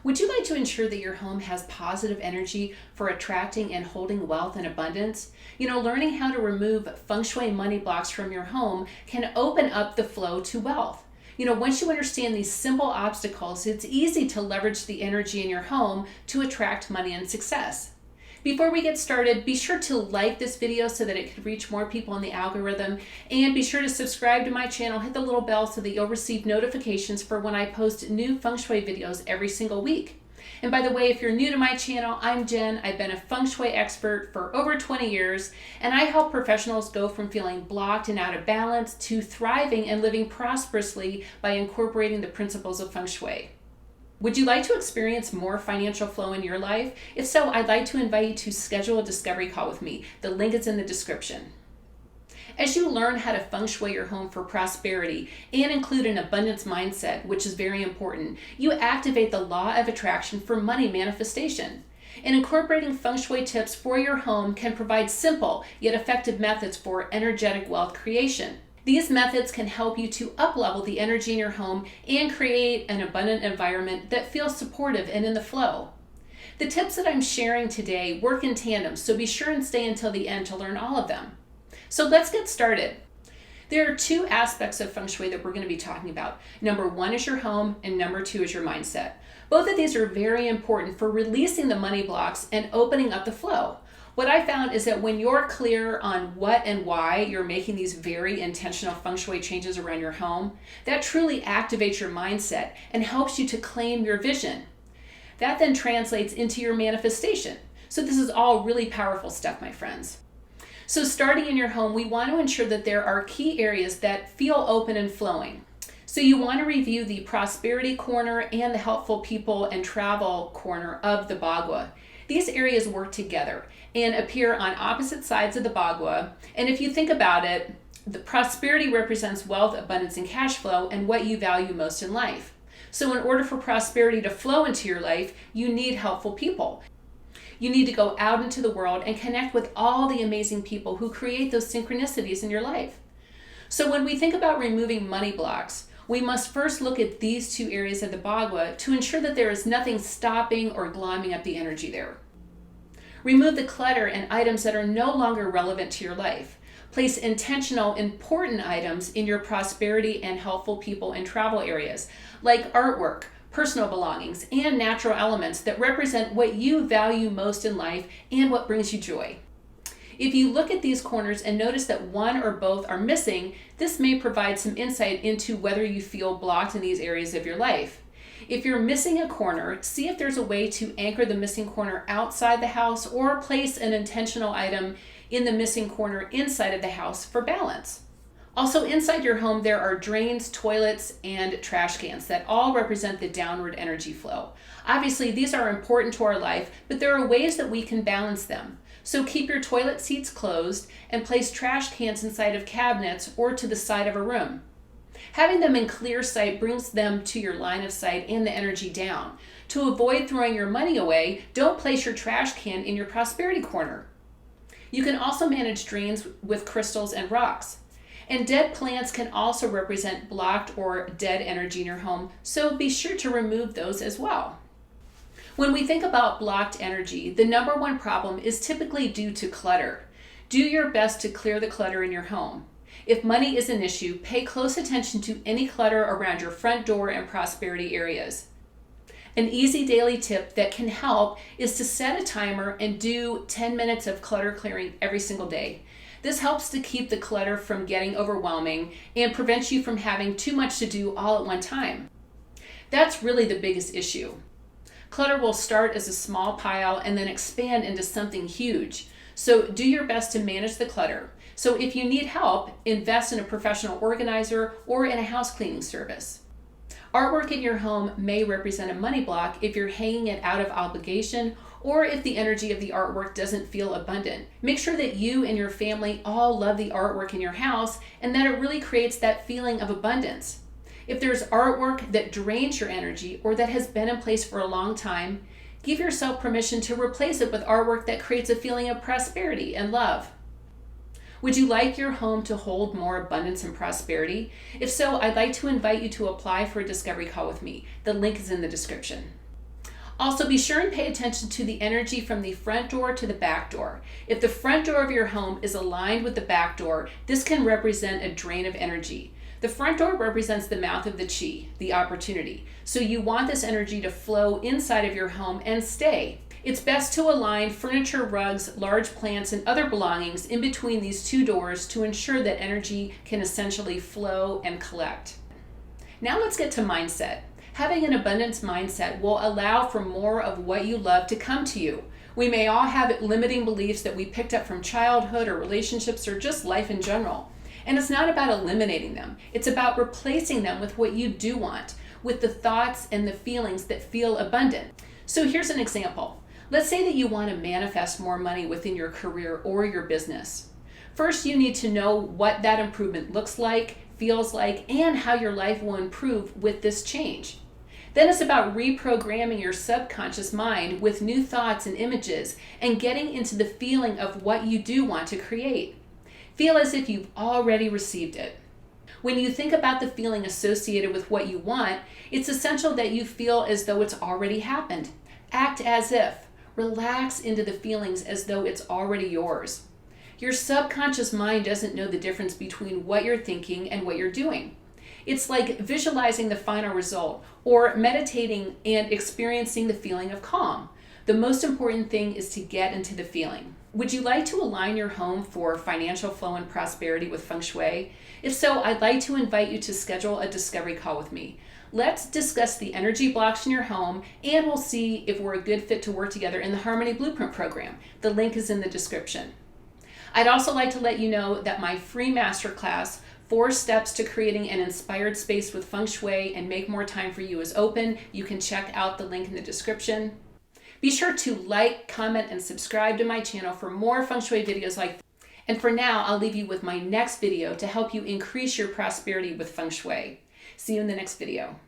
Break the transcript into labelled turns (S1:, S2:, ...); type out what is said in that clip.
S1: Would you like to ensure that your home has positive energy for attracting and holding wealth and abundance? Learning how to remove Feng Shui money blocks from your home can open up the flow to wealth. Once you understand these simple obstacles, it's easy to leverage the energy in your home to attract money and success. Before we get started, be sure to like this video so that it can reach more people in the algorithm, and be sure to subscribe to my channel, hit the little bell so that you'll receive notifications for when I post new Feng Shui videos every single week. And by the way, if you're new to my channel, I'm Jen. I've been a Feng Shui expert for over 20 years, and I help professionals go from feeling blocked and out of balance to thriving and living prosperously by incorporating the principles of Feng Shui. Would you like to experience more financial flow in your life? If so, I'd like to invite you to schedule a discovery call with me. The link is in the description. As you learn how to feng shui your home for prosperity and include an abundance mindset, which is very important, you activate the law of attraction for money manifestation. And incorporating feng shui tips for your home can provide simple yet effective methods for energetic wealth creation. These methods can help you to uplevel the energy in your home and create an abundant environment that feels supportive and in the flow. The tips that I'm sharing today work in tandem, so be sure and stay until the end to learn all of them. So let's get started. There are two aspects of Feng Shui that we're going to be talking about. Number one is your home, and number two is your mindset. Both of these are very important for releasing the money blocks and opening up the flow. What I found is that when you're clear on what and why you're making these very intentional Feng Shui changes around your home, that truly activates your mindset and helps you to claim your vision. That then translates into your manifestation. So this is all really powerful stuff, my friends. So starting in your home, we want to ensure that there are key areas that feel open and flowing. So you want to review the prosperity corner and the helpful people and travel corner of the Bagua. These areas work together and appear on opposite sides of the Bagua. And if you think about it, the prosperity represents wealth, abundance, and cash flow, and what you value most in life. So in order for prosperity to flow into your life, you need helpful people. You need to go out into the world and connect with all the amazing people who create those synchronicities in your life. So when we think about removing money blocks, we must first look at these two areas of the Bagua to ensure that there is nothing stopping or glomming up the energy there. Remove the clutter and items that are no longer relevant to your life. Place intentional, important items in your prosperity and helpful people and travel areas, like artwork, personal belongings, and natural elements that represent what you value most in life and what brings you joy. If you look at these corners and notice that one or both are missing, this may provide some insight into whether you feel blocked in these areas of your life. If you're missing a corner, see if there's a way to anchor the missing corner outside the house or place an intentional item in the missing corner inside of the house for balance. Also, inside your home, there are drains, toilets, and trash cans that all represent the downward energy flow. Obviously, these are important to our life, but there are ways that we can balance them. So keep your toilet seats closed and place trash cans inside of cabinets or to the side of a room. Having them in clear sight brings them to your line of sight and the energy down. To avoid throwing your money away, don't place your trash can in your prosperity corner. You can also manage drains with crystals and rocks. And dead plants can also represent blocked or dead energy in your home, so be sure to remove those as well. When we think about blocked energy, the number one problem is typically due to clutter. Do your best to clear the clutter in your home. If money is an issue, pay close attention to any clutter around your front door and prosperity areas. An easy daily tip that can help is to set a timer and do 10 minutes of clutter clearing every single day. This helps to keep the clutter from getting overwhelming and prevents you from having too much to do all at one time. That's really the biggest issue. Clutter will start as a small pile and then expand into something huge. So do your best to manage the clutter. So if you need help, invest in a professional organizer or in a house cleaning service. Artwork in your home may represent a money block if you're hanging it out of obligation or if the energy of the artwork doesn't feel abundant. Make sure that you and your family all love the artwork in your house and that it really creates that feeling of abundance. If there's artwork that drains your energy or that has been in place for a long time, give yourself permission to replace it with artwork that creates a feeling of prosperity and love. Would you like your home to hold more abundance and prosperity? If so, I'd like to invite you to apply for a discovery call with me. The link is in the description. Also, be sure and pay attention to the energy from the front door to the back door. If the front door of your home is aligned with the back door, this can represent a drain of energy. The front door represents the mouth of the chi, the opportunity. So you want this energy to flow inside of your home and stay. It's best to align furniture, rugs, large plants, and other belongings in between these two doors to ensure that energy can essentially flow and collect. Now let's get to mindset. Having an abundance mindset will allow for more of what you love to come to you. We may all have limiting beliefs that we picked up from childhood or relationships or just life in general. And it's not about eliminating them. It's about replacing them with what you do want, with the thoughts and the feelings that feel abundant. So here's an example. Let's say that you want to manifest more money within your career or your business. First, you need to know what that improvement looks like, feels like, and how your life will improve with this change. Then it's about reprogramming your subconscious mind with new thoughts and images and getting into the feeling of what you do want to create. Feel as if you've already received it. When you think about the feeling associated with what you want, it's essential that you feel as though it's already happened. Act as if. Relax into the feelings as though it's already yours. Your subconscious mind doesn't know the difference between what you're thinking and what you're doing. It's like visualizing the final result or meditating and experiencing the feeling of calm. The most important thing is to get into the feeling. Would you like to align your home for financial flow and prosperity with Feng Shui? If so, I'd like to invite you to schedule a discovery call with me. Let's discuss the energy blocks in your home, and we'll see if we're a good fit to work together in the Harmony Blueprint program. The link is in the description. I'd also like to let you know that my free masterclass, 4 Steps to Creating an Inspired Space with Feng Shui and Make More Time for You, is open. You can check out the link in the description. Be sure to like, comment, and subscribe to my channel for more Feng Shui videos like this. And for now, I'll leave you with my next video to help you increase your prosperity with Feng Shui. See you in the next video.